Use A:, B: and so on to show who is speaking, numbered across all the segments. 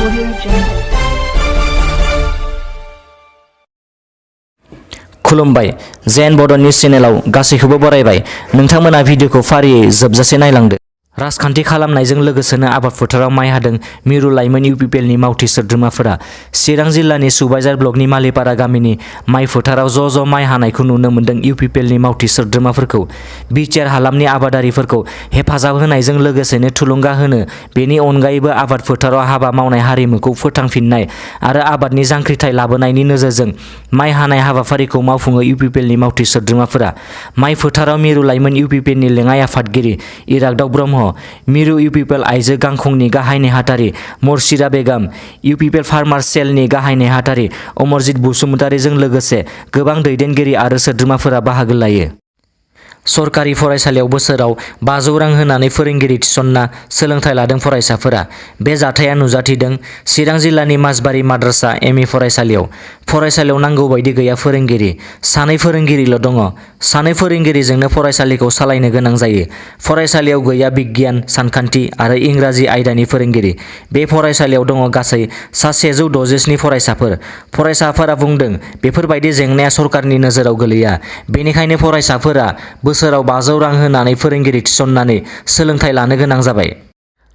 A: Audio Jungle.
B: खुलुमबाय जेन बड' निउज चेनेलाव गासैखौबो बरायबाय। नोंथांमोना भिडिअखौ फारियै जोबजासे नायलांदो। राजखान्थि खालामनायजों लोगोसेनो आबाद फोथाराव माइ हादों मिरु लाइमोन इउपिपिएलनि मावथि सोद्रोमाफोरा। चिरां जिल्लानि सुबाइजार ब्लकनि मालिपारा गामिनि माइ फोथाराव ज' माइ हानायखौ नुनो मोन्दों इउपिपिएलनि मावथि सोद्रोमाफोरखौ। बिटिआर हालामनि आबादारिफोरखौ हेफाजाब होनायजों लोगोसेनो थुलुंगा होनो, बेनि अनगायैबो आबाद फोथाराव हाबा मावनाय हारिमुखौ फोथांफिननाय आरो आबादनि जांख्रिथाय लाबोनायनि नोजोरजों माइ हानाय हाबाफारिखौ मावफुङो इउपिपिएलनि मावथि सोद्रोमाफोरा। माइ फोथाराव मिरु लाइमोन इउपिपिएलनि लेङाइ आफादगिरि इरागदाव ब्रह्म, मिरु इउपिपिएल आइजो गांखंनि गाहाय नेहाथारि मर्सिदा बेगम, इउपिपिएल फार्मार्स सेलनि गाहाय नेहाथारि अमरजित बसुमतारीजों लोगोसे गोबां दैदेनगिरि आरो सोद्रोमाफोरा बाहागो लायो। सरकारि फरायसालियाव बोसोराव 500 रां होनानै फोरोंगिरि थिसनना सोलोंथाइ लादों फरायसाफोरा। बे जाथाया नुजाथिदों चिरां जिल्लानि माजबारि माद्रासा एमइ फरायसालियाव। फरायसालियाव नांगौ बायदि गैया फोरोंगिरि। सानै फोरोंगिरिल' दङ। सानै फोरोंगिरिजोंनो फरायसालिखौ सालायनो गोनां जायो। फरायसालियाव गैया बिगियान, सानखान्थि आरो इंराजि आयदानि फोरोंगिरि। बे फरायसालियाव दङ गासै 160 फरायसाफोर। फरायसाफोरा बुंदों बेफोरबायदि जेंनाया सरकारनि नोजोराव गोलैया। बेनिखायनो फरायसाफोरा बोसोराव 500 रां होनानै फोरोंगिरि थिसननानै सोलोंथाइ लानो गोनां जाबाय।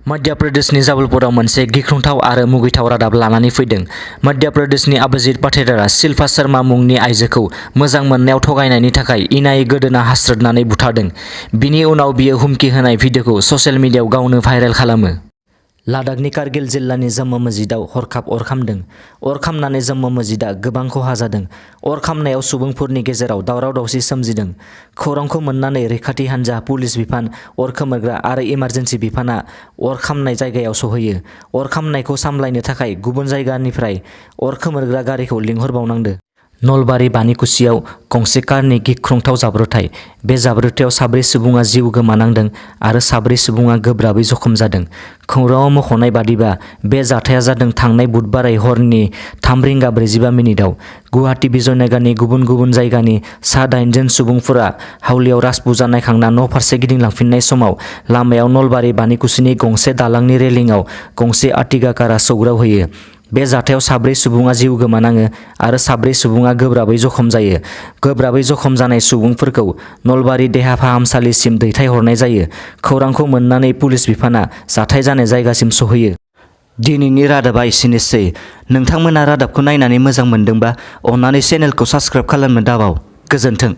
B: मध्य प्रदेशनि जबलपुराव मोनसे गिख्रंथाव आरो मुगैथाव रादाब लानानै फैदों। मध्य प्रदेशनि अभिजीत पाटीदारआ शिल्पा शर्मा मुंनि आइजोखौ मोजां मोननायाव थगायनायनि थाखाय इनायै गोदोना हास्रोदनानै बुथारदों। बिनि उनाव बियो हुमखि होनाय भिडिअखौ ससियेल मिडियायाव गावनो भाइरेल खालामो। लादाखनि कारगिल जिल्लानि जम्मु मस्जिदाव हरखाब अर खामदों। अर खामनानै जम्मु मस्जिदआ गोबां खहा जादों। अर खामनायाव सुबुंफोरनि गेजेराव दावराव-दावसि सोमजिदों। खौरांखौ मोननानै रैखाथि हान्जा, पुलिस बिफान, अर खोमोरग्रा आरो इमारजेन्सि बिफानआ अर खामनाय जायगायाव सौहैयो। अर खामनायखौ सामलायनो थाखाय गुबुन जायगानिफ्राय अर खोमोरग्रा गारिखौ लिंहरबावनांदों। नलबारि बानिकुसियाव गंसे कारनि गिख्रंथाव जाब्रबथाय। बे जाब्रबथायाव 4 सुबुङा जिउ गोमानांदों आरो 4 सुबुङा गोब्राबै जखम जादों। खौराङाव मख'नाय बादिबा बे जाथाया जादों थांनाय बुधबारै हरनि 3:45 गुवाहाटी विजयनगरनि गुबुन गुबुन जायगानि सा 8 जन सुबुंफोरा हावलियाव राज पुजा नायखांना न' फारसे गिदिंलांफिननाय समाव लामायाव नलबारि बानिकुसिनि गंसे दालांनि रेलिंआव गंसे आर्टिगा कारआ सौग्रावहैयो। बे जाथायाव 4 सुबुङा जिउ गोमानाङो आरो 4 सुबुङा गोब्राबै जखम जायो। गोब्राबै जखम जानाय सुबुंफोरखौ नलबारि देहा फाहामसालिसिम दैथायहरनाय जायो। खौरांखौ मोननानै पुलिस बिफानआ जाथाय जानाय जायगासिम सौहैयो। दिनैनि रादाबा एसेनोसै। नोंथांमोना रादाबखौ नायनानै मोजां मोनदोंबा अन्नानै चेनेलखौ साबस्क्राइब खालामनो दाबाव। गोजोन्थों।